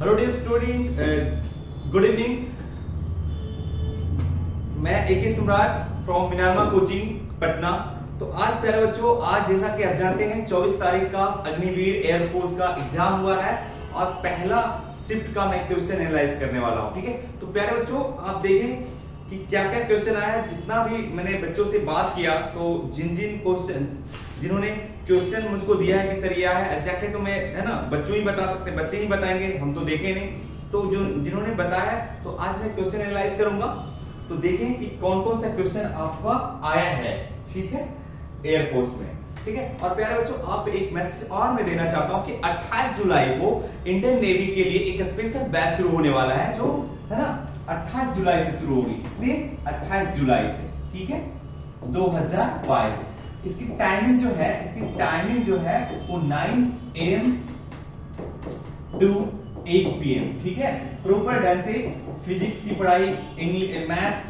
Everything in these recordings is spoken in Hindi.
Hello dear student, good evening. मैं एके सम्राट फ्रॉम मिनारमा कोचिंग पटना। तो आज प्यारे बच्चों, आज जैसा कि आप जानते हैं 24 तारीख का अग्निवीर एयरफोर्स का एग्जाम हुआ है और पहला शिफ्ट का मैं क्वेश्चन एनालाइज करने वाला हूं। ठीक है, तो प्यारे बच्चों आप देखें कि क्या क्या क्वेश्चन आया है। जितना भी मैंने बच्चों से बात किया तो जिन्होंने क्वेश्चन मुझको दिया है कि सर ये है एग्जैक्टली, तो मैं है ना बच्चों ही बता सकते हैं, बच्चे ही बताएंगे, हम तो देखे नहीं। तो जो जिन्होंने बताया तो आज मैं क्वेश्चन एनालाइज करूंगा। तो देखें कि कौन कौन सा क्वेश्चन आपका आया है, ठीक है, एयरफोर्स में। ठीक है, और प्यारे बच्चों आप एक मैसेज और मैं देना चाहता हूं कि 28 जुलाई को इंडियन नेवी के लिए एक स्पेशल बैच शुरू होने वाला है, जो है ना 28 जुलाई से शुरू होगी। 28 जुलाई से, ठीक है, 2022। इसकी टाइमिंग जो है वो 9 AM टू 8 PM, ठीक है। प्रॉपर ढंग से फिजिक्स की पढ़ाई, मैथ्स,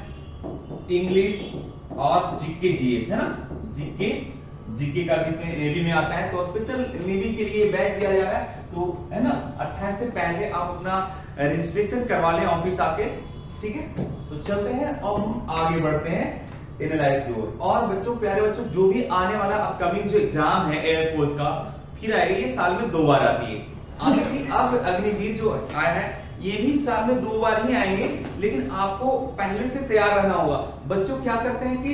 इंग्लिश और जीके जीएस, है ना, जीके का भी इसमें नेवी में आता है, तो स्पेशल नेवी के लिए बैच दिया जा रहा है। तो है ना 28 से पहले आप अपना रजिस्ट्रेशन करवा लें ऑफिस आके, ठीक है। तो चलते हैं और हम आगे बढ़ते हैं एनालाइज की ओर। और बच्चों, प्यारे बच्चों, जो भी आने वाला अपकमिंग जो एग्जाम है एयरफोर्स का, फिर आएगा, ये साल में 2 बार आती है। अब अग्निवीर जो आया है ये भी साल में 2 बार ही आएंगे, लेकिन आपको पहले से तैयार रहना होगा। बच्चों क्या करते हैं कि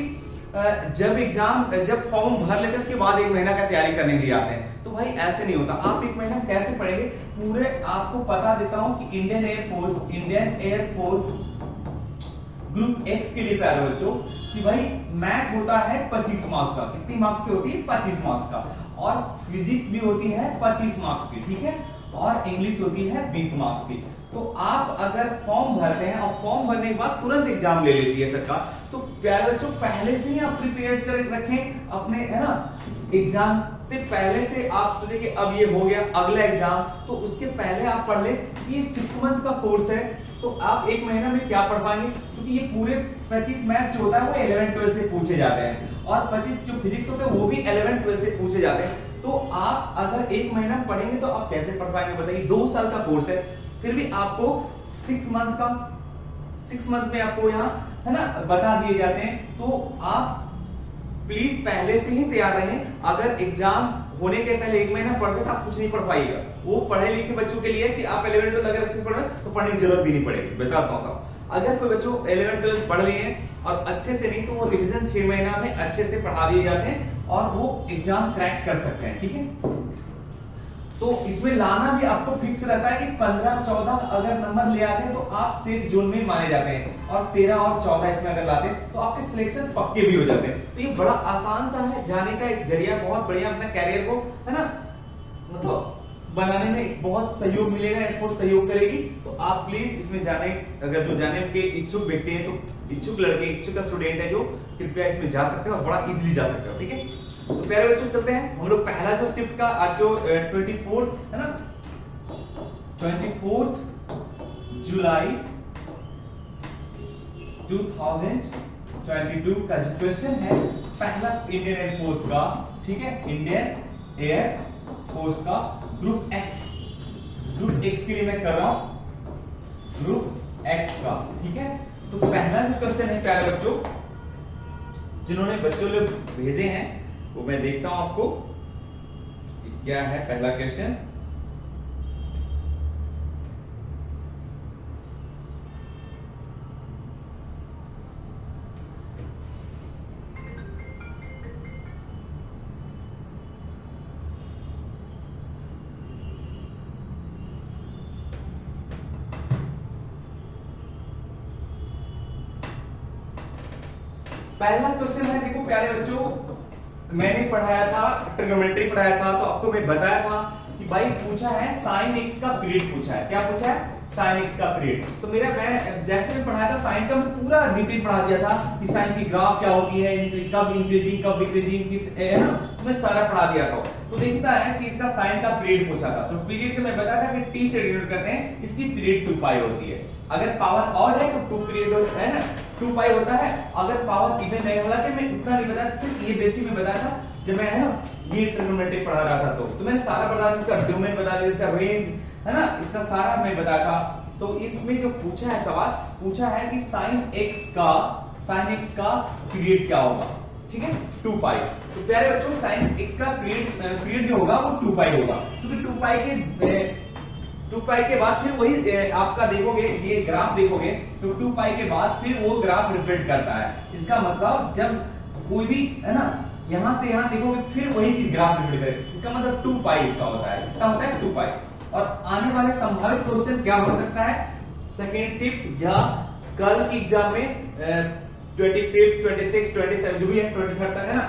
जब फॉर्म भर लेते हैं उसके बाद 1 महीना का तैयारी करने के लिए आते हैं, तो भाई ऐसे नहीं होता। आप 1 महीना कैसे पढ़ेंगे, पूरे आपको बता देता हूं कि इंडियन एयरफोर्स ग्रुप एक्स के लिए प्यारे बच्चों कि भाई मैथ होता है 25 मार्क्स का। कितनी मार्क्स की होती है? 25 मार्क्स का। और फिजिक्स भी होती है 25 मार्क्स की, ठीक है, और इंग्लिश होती है 20 मार्क्स की। तो आप अगर फॉर्म भरते हैं और फॉर्म भरने के बाद तुरंत एग्जाम ले लेती है सरकार, तो प्यारे बच्चों पहले से ही आप प्रिपेयर कर रखें अपने, है ना, एग्जाम से पहले से आप सोचे कि अब ये हो गया अगला एग्जाम, तो उसके पहले आप पढ़ ले। ये 6 मंथ का कोर्स है, तो आप 1 महीना में क्या पढ़ पाएंगे, क्योंकि ये पूरे 25 मैथ जो होता है वो 11-12 से पूछे जाते हैं, और 25 जो फिजिक्स होते हैं वो भी 11-12 से पूछे जाते हैं। तो आप अगर 1 महीना पढ़ेंगे तो आप कैसे पढ़ पाएंगे बताइए। 2 साल का कोर्स है, फिर भी आपको 6 मंथ में आपको यहाँ, है ना, बता दिए जाते हैं। तो आप प्लीज पहले से ही तैयार रहें। अगर एग्जाम होने के पहले 1 महीना पढ़ते तो आप कुछ नहीं पढ़ पाइएगा। वो पढ़े लिखे बच्चों के लिए कि आप 11-12 अगर अच्छे से पढ़े तो पढ़ने की जरूरत भी नहीं पड़ेगी। बताता हूँ साहब, अगर कोई बच्चों 11-12 पढ़ लिए हैं और अच्छे से नहीं, तो वो रिवीजन 6 महीना में अच्छे से पढ़ा दिए जाते हैं और वो एग्जाम क्रैक कर सकते हैं, ठीक है। तो इसमें लाना भी आपको फिक्स रहता है कि 15-14 अगर नंबर ले आते हैं तो आप सेफ जोन में माने जाते हैं, और 13 और 14 इसमें अगर लाते हैं तो आपके सिलेक्शन पक्के भी हो जाते हैं। तो ये बड़ा आसान सा है, जाने का एक जरिया, बहुत बढ़िया अपना कैरियर को, है ना, मतलब बनाने में बहुत सहयोग मिलेगा, एयरफोर्स सहयोग करेगी। तो आप प्लीज इसमें जाने, अगर जो जाने के इच्छुक व्यक्ति हैं, तो इच्छुक लड़के, इच्छुक स्टूडेंट है जो, कृपया इसमें जा सकते हैं और बड़ा इजीली जा सकते हो, ठीक है। तो प्यारे बच्चों चलते हैं हम लोग पहला जो शिफ्ट का आज जो 24 है ना, 24 जुलाई 2022 का जो क्वेश्चन है पहला इंडियन एयरफोर्स का, ठीक है, इंडियन एयरफोर्स का ग्रुप एक्स के लिए मैं कर रहा हूं, ग्रुप एक्स का, ठीक है। तो पहला जो क्वेश्चन है प्यारे बच्चों, जिन्होंने बच्चों लोग भेजे हैं वो मैं देखता हूं आपको क्या है पहला क्वेश्चन। पहला क्वेश्चन है, देखो प्यारे बच्चों, मैंने पढ़ाया था, ट्रिग्नोमेट्री पढ़ाया था, तो आपको मैं बताया था कि भाई पूछा है साइन एक्स का पीरियड पूछा है। क्या पूछा है? साइन एक्स का पीरियड। तो मैं जैसे मैं पढ़ाया था साइन का, मैं पूरा डिटेल पढ़ा दिया था कि साइन की ग्राफ क्या होती है, कब इंक्रीजिंग कब डिक्रीजिंग, किस, है ना, मैं सारा पढ़ा दिया था। तो देखता है कि इसका साइन का पीरियड पूछा था, तो पीरियड का मैं बताया था कि टी से डिनोट करते हैं, इसकी पीरियड 2 पाई होती है। अगर पावर ऑड है तो 2 पीरियड है ना, 2 पाई होता है। अगर पावर इवन है, हालांकि मैं उतना नहीं बताया, सिर्फ ये बेसिक में बताया था जब मैं, है ना, ये ट्रिग्नोमेट्री पढ़ा रहा था। तो मैंने सारा बता दिया, इसका डोमेन बता दिया, इसका रेंज, है ना, इसका सारा मैं बताया था। तो इसमें जो पूछा है सवाल, पूछा है कि साइन एक्स का पीरियड क्या होगा, ठीक है, 2 पाई। तो प्यारे बच्चों साइन एक्स का पीरियड जो होगा वो 2 पाई होगा, क्योंकि 2 पाई के बाद फिर वही आपका देखोगे, ये ग्राफ देखोगे तो 2 पाई के बाद फिर वो ग्राफ रिफ्लेक्ट करता है। इसका मतलब जब कोई भी, है ना, यहां से यहां देखोगे फिर वही चीज ग्राफ रिफ्लेक्ट करे, इसका मतलब 2 पाई इसका होता है, कितना होता है 2 पाई। और आने वाले संभावित क्वेश्चन क्या हो सकता है, सेकेंड शिफ्ट या कल की एग्जाम में 25, 26, 27 जो भी है 23 तक, है ना,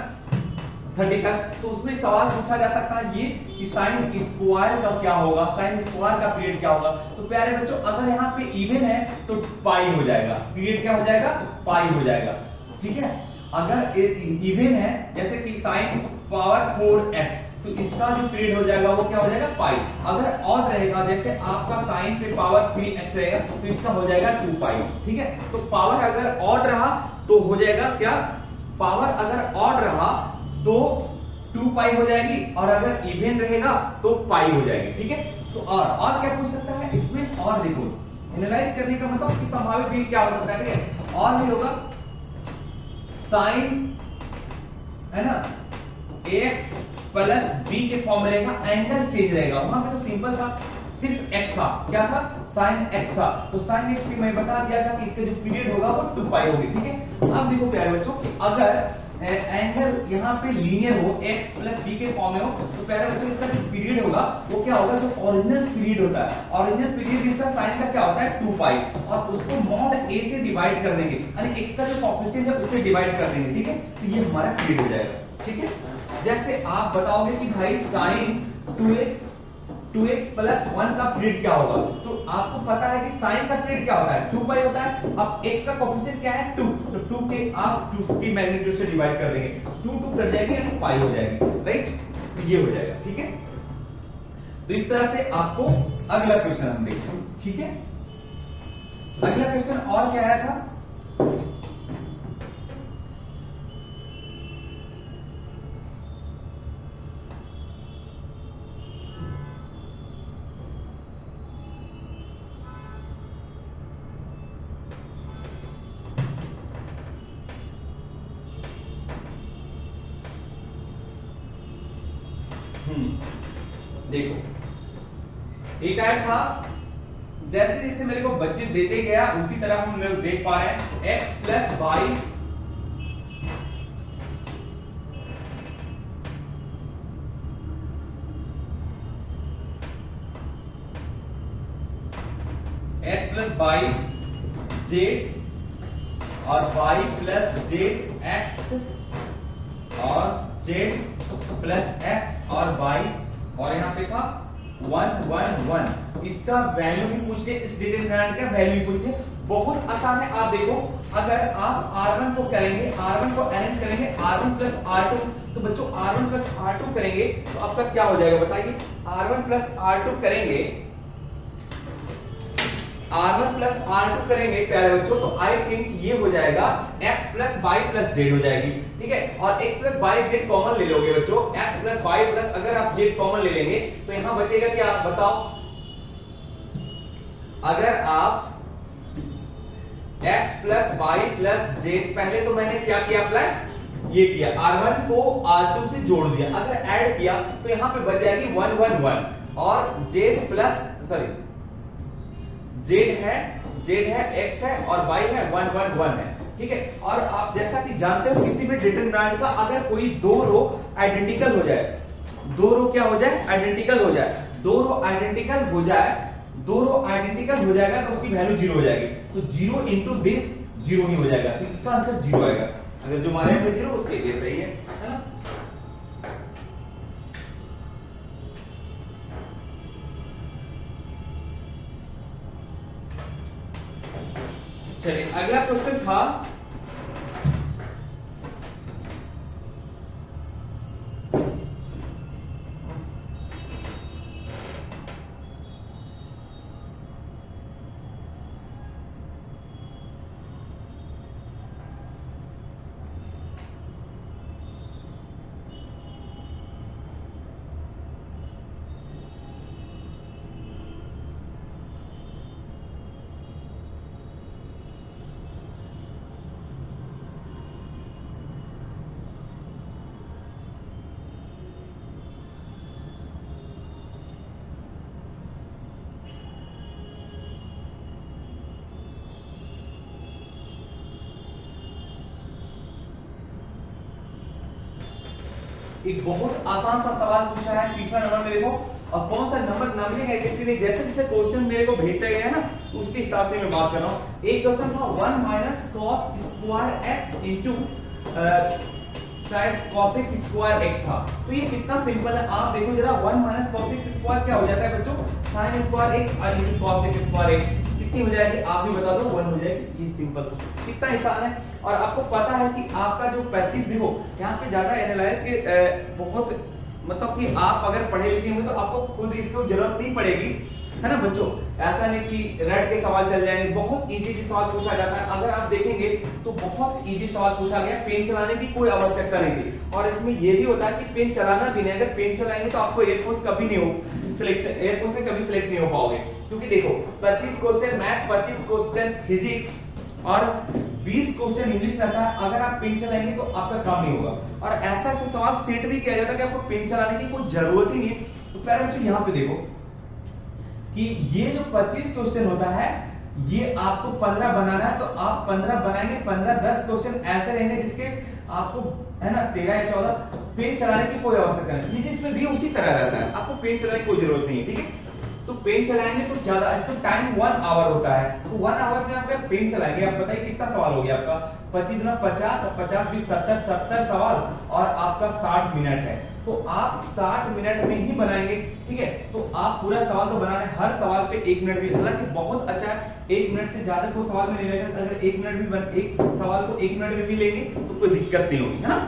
30 तक, तो उसमें सवाल पूछा जा सकता है ये कि साइन स्क्वायर का क्या होगा, साइन स्क्वायर का पीरियड क्या होगा। तो प्यारे बच्चों अगर यहाँ पे इवन है तो पाई हो जाएगा, पीरियड क्या हो जाएगा, पाई हो जाएगा, ठीक है। अगर इवन है जैसे कि साइन पावर 4x, तो इसका जो पीरियड हो जाएगा वो क्या हो जाएगा, पाई। अगर ऑड रहेगा जैसे आपका साइन पे पावर 3x रहेगा तो इसका हो जाएगा 2 पाई, ठीक है। तो पावर अगर ऑड रहा तो हो जाएगा क्या, पावर अगर ऑड रहा तो 2 पाई हो जाएगी, और अगर इवन रहेगा तो पाई हो जाएगी, ठीक है। तो और क्या पूछ सकता है इसमें, और देखो एनालाइज करने का मतलब कि संभावित भी क्या हो सकता है, ठीक है। और भी होगा साइन, है ना, ax प्लस b के फॉर्म में रहेगा, एंगल चेंज रहेगा, वहां पे तो सिंपल था, सिर्फ x था, क्या था, साइन x था। तो साइन x की मैं बता दिया था कि इसका जो पीरियड होगा वो 2 पाई होगी, ठीक है। अब देखो प्यारे बच्चों कि अगर एंगल यहाँ पे लीनियर हो, x प्लस b के फॉर्म में हो, तो प्यारे बच्चों इसका जो पीरियड होगा वो क्या होगा, जो ओरिजिनल पीरियड होता है, ओरिजिनल पीरियड इसका साइन का क्या होता है 2 पाई, और उसको मॉड a से डिवाइड कर देंगे, यानी x का जो कोएफिशिएंट है उससे डिवाइड कर देंगे, ठीक है। तो ये हमारा पीरियड हो जाएगा, ठीक है। जैसे आप बताओगे कि भाई साइन 2x प्लस 1 का पीरियड क्या होगा, तो आपको पता है कि साइन का पीरियड क्या होता है 2 पाई होता है। अब x का कोएफिशिएंट क्या है 2, तो 2 के आप 2 की मैग्नीट्यूड से डिवाइड कर देंगे, 2 कर जाएगी यानी पाई हो जाएगी, राइट। तो ये हो जाएगा, ठीक है। तो इस तरह से आपको अगला क्वेश्चन हम देखते हैं, ठीक है। अगला क्वेश्चन और क्या आया था, देखो एक आया था, जैसे जैसे मेरे को बच्चे देते गया उसी तरह हम लोग देख पा रहे हैं, x plus y x plus y z और y प्लस जेड एक्स और z प्लस एक्स और y, और यहां पे था 1 1 1, इसका वैल्यू ही पूछ लिया, इस डिटरमिनेंट का वैल्यू ही पूछ लिया। बहुत आसान है, आप देखो अगर आप r1 को करेंगे, r1 को अरेंज करेंगे r1 प्लस r2, तो बच्चों r1 प्लस r2 करेंगे तो आपका क्या हो जाएगा बताइए, r1 प्लस r2 करेंगे, R1 प्लस R2 करेंगे प्यारे बच्चों, तो आई थिंक ये हो जाएगा x plus y plus z हो जाएगी, ठीक है। और x plus y z common ले लोगे बच्चों, x प्लस वाई प्लस अगर आप जेड कॉमन ले लेंगे तो यहां बचेगा क्या बताओ, अगर आप x plus y plus z, पहले तो मैंने क्या किया अप्लाई, ये किया R1 को R2 से जोड़ दिया, अगर ऐड किया तो यहां पे बच जाएगी 1 1 1, और जेड प्लस सॉरी जेड है x है और y है 1 1 1 है, ठीक है। और आप जैसा कि जानते हो किसी भी डिटरमिनेंट का अगर कोई दो रो आइडेंटिकल हो जाए, दो रो क्या हो जाए आइडेंटिकल हो जाए, दो रो आइडेंटिकल हो जाए, दो रो आइडेंटिकल हो जाएगा तो उसकी वैल्यू 0 हो जाएगी, तो 0 इंटू दिस 0 ही हो जाएगा, तो इसका आंसर 0 आएगा। अगर जो हमारे में 0 उसके लिए सही है ना। चलिए अगला क्वेश्चन था, एक बहुत आसान सा सवाल पूछा है तीसरा नंबर में। देखो अब कौन सा नंबर नंबरिंग एडजेक्टिव ने जैसे जैसे क्वेश्चन मेरे को भेजते गए हैं ना उसके हिसाब से मैं बात कर रहा हूं। एक क्वेश्चन था 1 minus cos square x into शायद कॉसेक स्क्वायर एक्स था। तो ये कितना सिंपल है आप देखो जरा, 1 माइनस कॉसेक स्क्वायर क्या हो जाता है बच्चों, sine square x into cosec square x. कितनी हो जाएगी आप भी बता दो, 1 हो जाएगी। ये सिंपल कितना आसान है। और आपको पता है कि आपका जो 25 देखो यहाँ पे ज्यादा एनालाइज के बहुत मतलब कि आप अगर पढ़े लिखे होंगे तो आपको खुद इसको जरूरत नहीं पड़ेगी, है ना बच्चों। ऐसा नहीं कि रट के सवाल चल जाएंगे, बहुत इजी सवाल पूछा जाता है। अगर आप देखेंगे तो बहुत इजी सवाल पूछा गया, पेन चलाने की कोई आवश्यकता नहीं थी। और इसमें यह भी होता है कि पेन चलाना भी नहीं, अगर पेन चलाएंगे तो आपको एयरफोर्स कभी नहीं हो सिलेक्शन, एयरफोर्स में कभी सिलेक्ट नहीं हो पाओगे। क्योंकि देखो 25 क्वेश्चन मैथ, 25 क्वेश्चन फिजिक्स और 20 क्वेश्चन इंग्लिश रहता है। अगर आप पेन चलाएंगे तो आपका काम नहीं होगा। और ऐसा ऐसा सवाल सेट भी किया जाता है कि आपको पेन चलाने की कोई जरूरत ही नहीं है। तो प्यारे बच्चों यहाँ पे देखो कि ये जो 25 क्वेश्चन होता है ये आपको 15 बनाना है, तो आप 15 बनाएंगे। 15-10 क्वेश्चन ऐसे रहेंगे जिसके आपको है ना 13 या 14 पेन चलाने की कोई आवश्यकता नहीं। फिजिक्स में भी उसी तरह रहता है, आपको पेन चलाने की कोई जरूरत नहीं है, ठीक है। तो पेन चलाएंगे तो ज्यादा, इसका टाइम 1 आवर होता है। तो 1 आवर में आप पेन चलाएंगे, आप बताइए कितना सवाल हो गया आपका, 25 गुना 50, 50 20 70, 70 सवाल और आपका 60 मिनट है। तो आप 60 मिनट में ही बनाएंगे, ठीक है। तो आप पूरा सवाल तो बनाने, हर सवाल पे 1 मिनट भी, हालांकि बहुत अच्छा है, 1 मिनट से ज्यादा कोई सवाल में नहीं लगेगा। अगर 1 मिनट भी एक सवाल को 1 मिनट में भी लेंगे तो कोई दिक्कत नहीं होगी, है ना।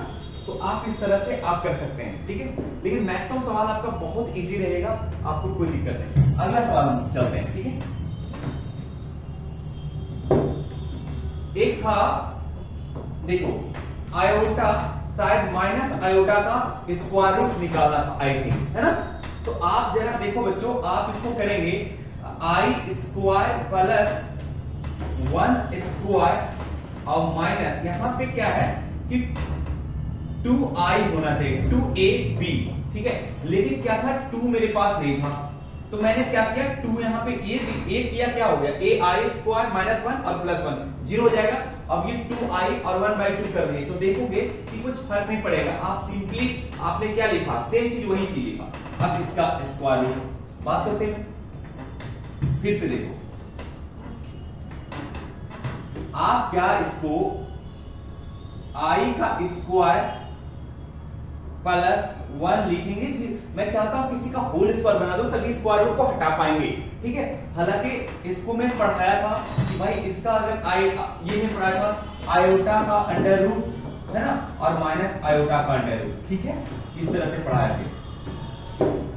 तो आप इस तरह से आप कर सकते हैं, ठीक है। लेकिन मैक्सिमम सवाल आपका बहुत इजी रहेगा, आपको कोई दिक्कत नहीं। अगला सवाल हम चलते हैं, ठीक है। एक था देखो आयोटा, शायद माइनस आयोटा का स्क्वायर रूट निकालना था आई थिंक, है ना। तो आप जरा देखो बच्चों, आप इसको करेंगे आई स्क्वायर प्लस 1 स्क्वायर और माइनस यहां पे क्या है कि 2i होना चाहिए, 2ab, ठीक है। लेकिन क्या था 2 मेरे पास नहीं था, तो मैंने क्या किया 2 यहां पे a किया, क्या हो गया ai स्क्वायर माइनस 1 और प्लस 1 0 हो जाएगा। अब ये 2i और 1/2 कर दिए तो देखोगे कि कुछ फर्क नहीं पड़ेगा। आप सिंपली आपने क्या लिखा, सेम चीज वही चीज लिखा। अब इसका स्क्वायर रूट, बात तो सेम है। फिर से देखो आप क्या इसको i का स्क्वायर प्लस 1 लिखेंगे। मैं चाहता हूं किसी का होल स्क्वायर बना दो तभी स्क्वायर रूट को हटा पाएंगे, ठीक है। हालांकि इसको मैं पढ़ाया था कि भाई इसका अगर ये मैं पढ़ाया था आयोटा का अंडर रूट, है ना, और माइनस आयोटा का अंडर रूट, ठीक है। इस तरह से पढ़ाया थे।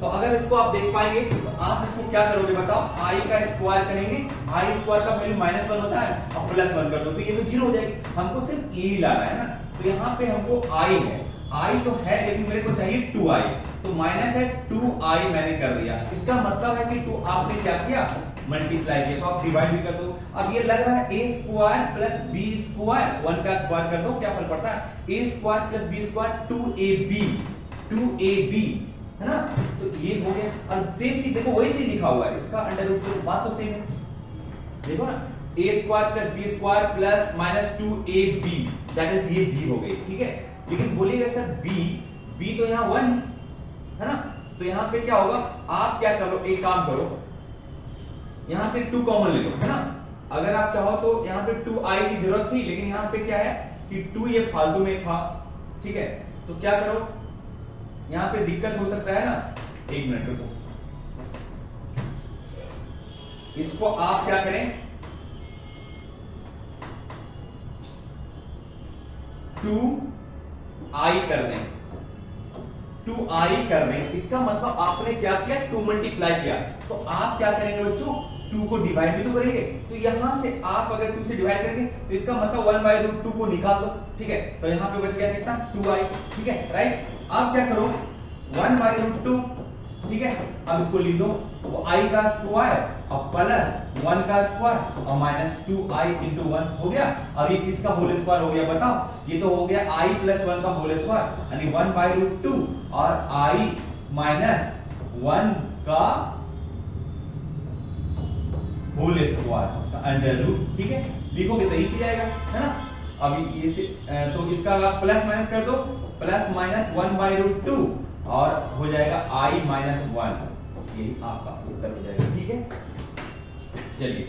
तो अगर इसको आप देख पाएंगे तो आप इसको क्या करोगे बताओ, i का स्क्वायर करेंगे, i स्क्वायर का वैल्यू -1 होता है और +1 कर दो तो ये तो 0 हो जाएगी। हमको सिर्फ a ही लाना है ना, तो यहाँ पे हमको i है, i तो है लेकिन मेरे को चाहिए 2i, तो माइनस है 2i मैंने कर दिया। इसका मतलब है कि 2 आपने क्या किया मल्टीप्लाई किया, तो आप डिवाइड भी कर दो। अब ये लग रहा है a square plus b square, 1 का स्क्वायर कर दो, क्या फर्क पड़ता है, a square plus b square 2ab, है ना। तो ये हो गया। और सेम चीज देखो वही चीज लिखा हुआ है, इसका अंडर रूट करो, बात तो सेम है। देखो ना a square plus b square plus minus 2ab, that is ये b हो गई, ठीक है। लेकिन बोलिएगा सर b तो यहाँ 1 है ना, तो यहाँ पे क्या होगा, आप क्या करो, एक काम करो, यहाँ से 2 कॉमन ले लो, है ना। अगर आप चाहो तो यहाँ पे 2i की जरूरत थी, लेकिन यहाँ पे क्या है कि 2 ये फालतू में था, ठीक है। तो क्या करो, यहाँ पे दिक्कत हो सकता है ना, 1 मिनट रुको, इसको आप क्या करें 2i कर दें, 2i कर दें। इसका मतलब आपने क्या किया 2 मल्टीप्लाई किया, तो आप क्या करेंगे बच्चों 2 को डिवाइड भी तो करेंगे, तो यहां से आप अगर 2 से डिवाइड करेंगे तो इसका मतलब 1/√2 को निकाल दो, ठीक है। तो यहां पे बच गया कितना 2i, ठीक है, राइट। अब क्या करो 1/√2, ठीक है। अब इसको लिख दो, वो i का स्क्वायर और प्लस 1 का स्क्वायर और माइनस 2i इंटू 1 हो गया। अब ये किसका होल स्क्वायर हो गया बताओ, ये तो हो गया i प्लस 1 का होल स्क्वायर यानी 1/√2 और i माइनस 1 का होल स्क्वायर का अंडर रूट, ठीक है। लिखोगे तो इजी आएगा, है ना। अभी ये से तो इसका आप प्लस माइनस कर दो प्लस माइनस 1/√2 और हो जाएगा I माइनस 1, यही आपका उत्तर हो जाएगा। ठीक है, चलिए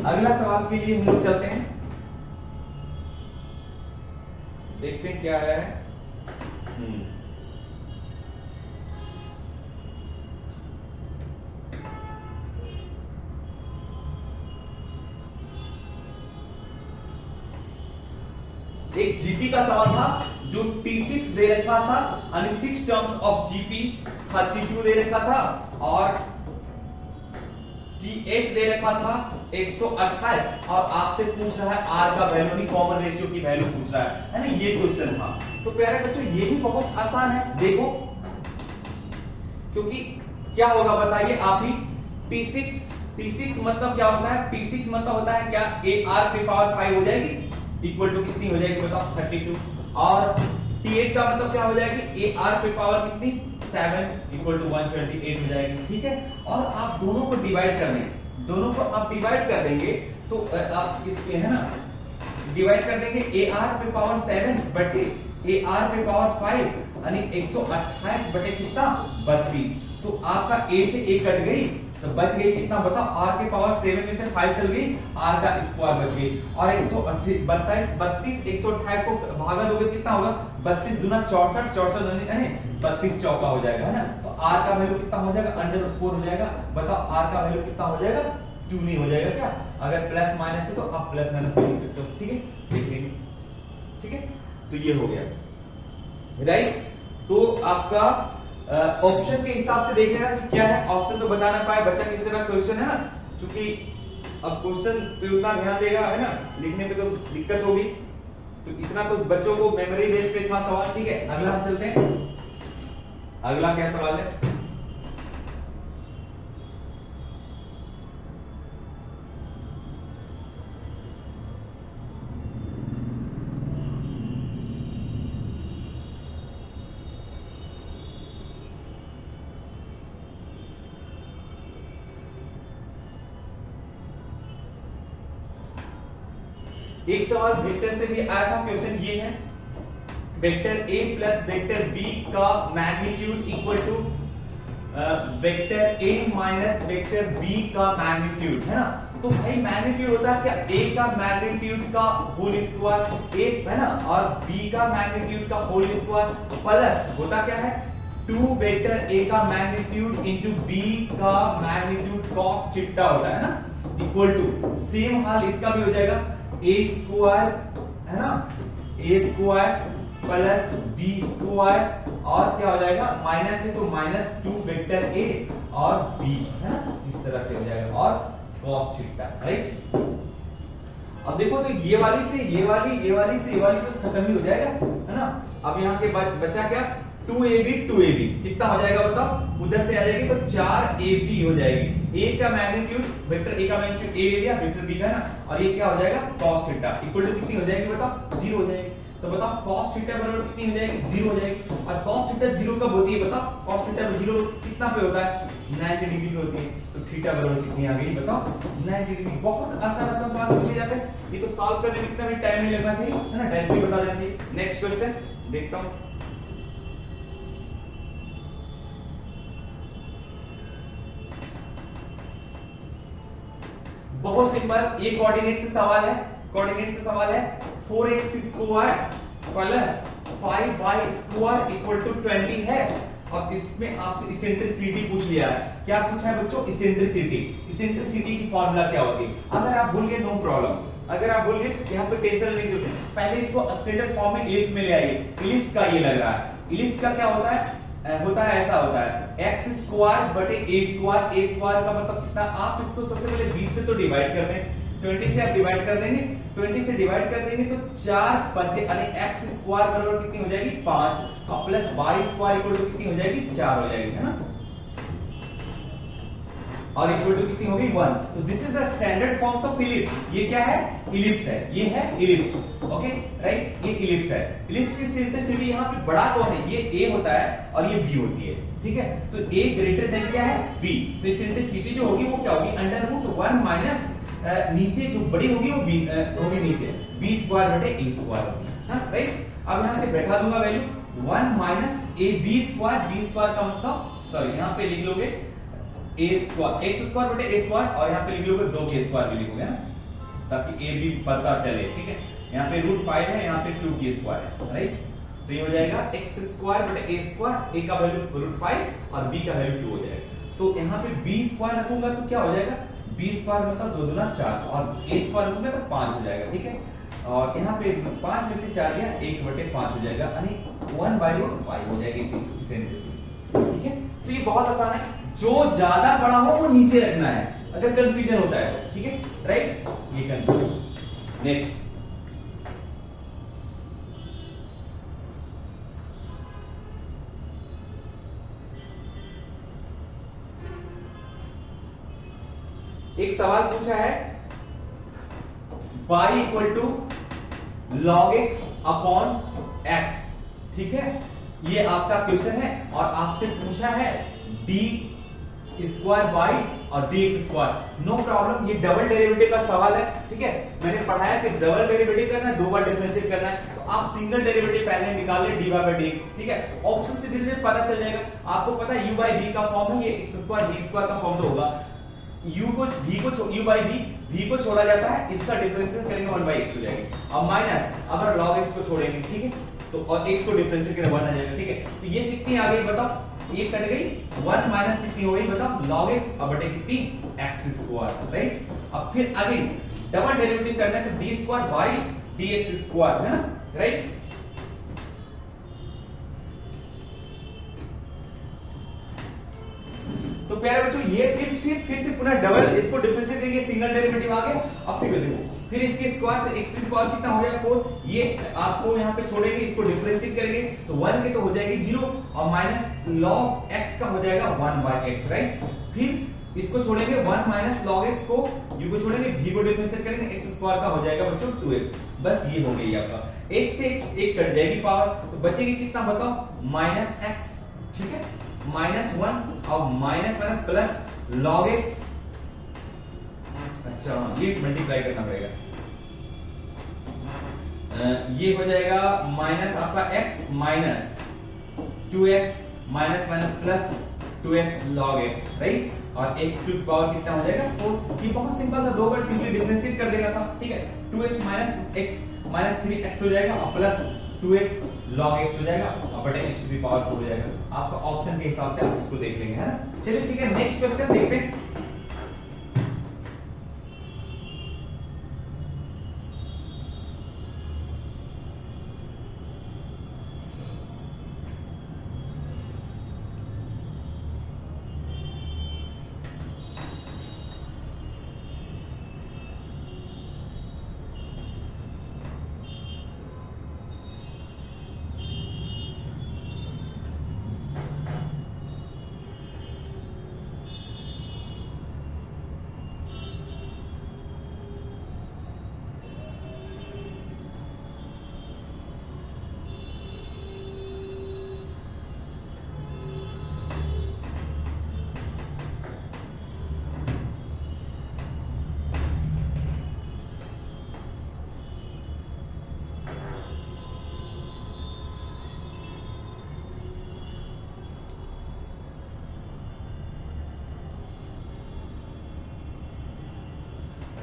अगला सवाल के लिए हम लोग चलते हैं, देखते हैं क्या है। एक जीपी का सवाल था जो T6 दे रखा था, यानी 6 टर्म्स ऑफ जीपी 32 दे रखा था, और T8 दे रखा था 128, और आपसे पूछ रहा है आर का वैल्यू, नहीं कॉमन रेशियो की वैल्यू पूछ रहा है ना, ये क्वेश्चन था। तो प्यारे बच्चों ये भी बहुत आसान है, देखो क्योंकि क्या होगा बताइए आप ही। T6 मतलब क्या होता है, T6 मतलब होता है क्या, AR पे पावर 5 हो जाएगी, इक्वल टू कितनी हो जाएगी बताओ 32, और T8 का मतलब क्या हो जाएगी, AR पे पावर कितनी 7 इक्वल टू 128 हो जाएगी। ठीक है, और आप दोनों को डिवाइड कर देंगे, दोनों को आप डिवाइड कर देंगे तो आप इसके है ना डिवाइड कर देंगे, AR पे पावर 7 बटे AR पे पावर 5, यानी 128 बटे कितना 32, तो आपका A से A कट गई तो बच गई कितना बताओ, R के पावर 7 में से 5 चल गई, R का स्क्वायर बच गई, और 128 128 को भागा दोगे कितना होगा, 32 दूना 64, 64 यानी 32 चौका हो जाएगा, है ना। तो R का वैल्यू कितना हो जाएगा, √4 हो जाएगा। बताओ R का वैल्यू कितना हो जाएगा, 2 नहीं हो जाएगा क्या, अगर प्लस माइनस है तो आप प्लस माइनस लिख सकते हो। ठीक है, देख लेंगे। ठीक है, तो ये हो गया राइट। तो आपका ऑप्शन के हिसाब से देख लेना कि क्या है, ऑप्शन तो बता ना पाए बच्चा किस तरह क्वेश्चन है ना, क्योंकि अब क्वेश्चन पे उतना ध्यान देगा है ना, लिखने पे तो दिक्कत होगी, तो इतना तो बच्चों को मेमोरी बेस पे था सवाल। ठीक है, अगला हम चलते हैं, अगला क्या सवाल है, एक सवाल वेक्टर से भी आया था, क्वेश्चन ये है, vector A plus vector B का magnitude equal to vector A minus vector B का मैग्नीट्यूड, है ना। तो भाई मैग्नीट्यूड होता है क्या, A का मैग्नीट्यूड का होल स्क्वायर, A है ना, और B का मैग्नीट्यूड का होल स्क्वायर, प्लस होता क्या है 2 वेक्टर A का मैग्नीट्यूड इनटू B का मैग्नीट्यूड cos थीटा होता है ना, इक्वल टू सेम हाल इसका भी हो जाएगा A स्क्वायर, है ना, A square plus B square, और क्या हो जाएगा माइनस है तो माइनस 2 वेक्टर A और B, है ना, इस तरह से हो जाएगा, और cos थीटा राइट। अब देखो तो ये वाली से ये वाली से खत्म ही हो जाएगा, है ना। अब यहाँ के बाद बचा क्या, 2AB कितना हो जाएगा बताओ, उधर से आ जाएगी तो 4AB हो जाएगी। A का मैग्नीट्यूड वेक्टर A का मैग्नीट्यूड A ले लिया, वेक्टर B का है ना, और ये क्या हो जाएगा cos थीटा इक्वल टू कितनी हो जाएगी बताओ, 0 हो जाएगी। तो बताओ cos थीटा बराबर कितनी हो जाएगी, 0 हो जाएगी। और cos थीटा 0 कब होती है बताओ, cos थीटा 0 कितना पे होता है, 90 डिग्री पे होती है, तो थीटा बराबर कितनी आ गई बताओ, 90 डिग्री। बहुत आसान सवाल पूछे जाते हैं, ये तो सॉल्व करने में इतना भी टाइम नहीं लगना चाहिए, है ना, डायरेक्टली बता देना चाहिए। नेक्स्ट क्वेश्चन देखता हूं, बहुत सिंपल, ये कोऑर्डिनेट से सवाल है, कोऑर्डिनेट से सवाल है, 4x square plus 5y square equal to 20 है। अब इसमें आपसे इसेंट्रिसिटी पूछ लिया है, क्या पूछा है बच्चों, इसेंट्रिसिटी। इसेंट्रिसिटी की फॉर्मूला क्या होती है, अगर आप भूल गए नो प्रॉब्लम, अगर आप भूल गए यहाँ पे टेंशन नहीं जरूरत है, पहले इसको स्टैंडर्ड फॉर्म में इलिप्स में ले आइए। इलिप्स का ये लग रहा है, इलिप्स का क्या होता है, ऐसा होता है x स्क्वायर बटे a स्क्वायर का मतलब कितना, आप इसको सबसे पहले 20 से तो डिवाइड कर दें, 20 से आप डिवाइड कर देंगे, 20 से डिवाइड कर देंगे तो 4 5 यानी x स्क्वायर बराबर कितनी हो जाएगी 5, और plus y square equal to कितनी हो जाएगी 4 हो जाएगी, है ना, और इक्वल टू कितनी होगी 1। तो this is the standard forms of ellipse. ये क्या है, इलिप्स है, ये है इलिप्स, ओके राइट, ये इलिप्स है। इलिप्स की इसेंट्रिसिटी यहाँ पे बड़ा कौन है, ये a होता है और ये b होती है, ठीक है। तो a ग्रेटर देन क्या है b, तो इसेंट्रिसिटी जो होगी वो क्या होगी √1 माइनस नीचे जो बड़ी होगी वो b होगी नीचे b स्क्वायर बटे a स्क्वायर होगी, हाँ राइट। अब यहाँ से बैठा दूंगा value, 1 minus A B square का मतलब सॉरी यहां पे लिख लोगे ए स्क्वायर एक्स स्क्वायर बटे ए स्क्वायर और यहां पे लिख लोगे 2 स्क्वायर भी लिखोगे ना, ताकि ए बी पता चले, ठीक है। यहां पे √5 है, यहां पे 2 स्क्वायर है, राइट। तो ये हो जाएगा एक्स स्क्वायर बटे ए स्क्वायर, ए का वैल्यू √5 और बी का वैल्यू 2 हो जाएगा। तो यहां पे बी स्क्वायर रखूंगा तो क्या हो जाएगा, बी स्क्वायर मतलब 2 दूना 4 और ए स्क्वायर रखूंगा तो 5 हो जाएगा, ठीक है। और यहाँ पे 5 में से 4 गया 1/5 हो जाएगा, यानी 1/5 हो जाएगा इसी सेंटेंस, ठीक है। तो ये बहुत आसान है, जो ज्यादा बड़ा हो वो नीचे रखना है अगर कंफ्यूजन होता है तो, ठीक है, राइट। ये कंफ्यूजन। नेक्स्ट एक सवाल पूछा है y equal to log x upon x, ठीक है। ये आपका क्वेश्चन है और आपसे पूछा है d स्क्वायर y और dx स्क्वायर। नो प्रॉब्लम, ये डबल डेरिवेटिव का सवाल है, ठीक है। मैंने पढ़ाया कि डबल डेरिवेटिव करना है, 2 बार डिफरेंशिएट करना है, तो आप सिंगल डेरिवेटिव पहले निकाल ले dy/dx, ठीक है। ऑप्शन से धीरे धीरे पता चल जाएगा। आपको पता है u/d का फॉर्म है, ये x स्क्वायर d स्क्वायर का फॉर्म तो होगा। u को v को छोड़ा जाता है, इसका डिफरेंशिएट करेंगे 1/x हो जाएगी। अब माइनस अगर log x को छोड़ेंगे, ठीक है, तो और x को डिफरेंशिएट करेंगे 1 आ जाएगा, ठीक है। तो ये कितनी आ गई बताओ, ये कट गई, 1 माइनस कितनी हो गई बताओ, log x और बटे कितनी x स्क्वायर, राइट। अब फिर आगे डबल डेरिवेटिव करना है तो d square by dx square, है ना, राइट। तो प्यारे बच्चों ये फिर से पुनः डबल इसको डिफरेंशिएट करेंगे, सिंगल डेरिवेटिव आ गया। अब देखो फिर इसके स्क्वायर तो x टू द पावर कितना हो जाएगा 4, ये आपको यहां पे छोड़ेंगे, इसको डिफरेंशिएट करेंगे तो 1 के तो हो जाएगी 0 और माइनस log x का हो जाएगा 1/x, राइट। फिर इसको छोड़ेंगे 1 माइनस log x को, u को छोड़ेंगे, v को डिफरेंशिएट करेंगे, x स्क्वायर का हो जाएगा बच्चों 2x। बस ये हो गई आपका, 1 से x 1 कट जाएगी पावर, तो बचेगी कितना बताओ -x, ठीक है, -1 और माइनस प्लस log x। अच्छा ये मल्टीप्लाई करना पड़ेगा, ये हो जाएगा माइनस आपका x minus 2x minus plus 2x log x, right. और x टू द पावर कितना हो जाएगा 4। ये बहुत सिंपल था, 2 बार सिंपली डिफरेंशिएट कर देना था, ठीक है। 2x minus x minus 3x हो जाएगा और प्लस 2x log x हो जाएगा और बटे x टू द पावर 4 हो जाएगा। आपका ऑप्शन के हिसाब से आप इसको देख लेंगे, है ना। चलिए ठीक है, नेक्स्ट क्वेश्चन देखते हैं।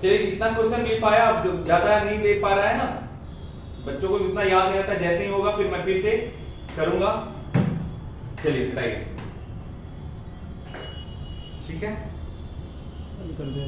चलिए जितना क्वेश्चन मिल पाया, अब ज्यादा नहीं दे पा रहा है ना, बच्चों को जितना याद नहीं रहता, जैसे ही होगा फिर मैं फिर से करूंगा। चलिए बताइए, ठीक है, कर दे।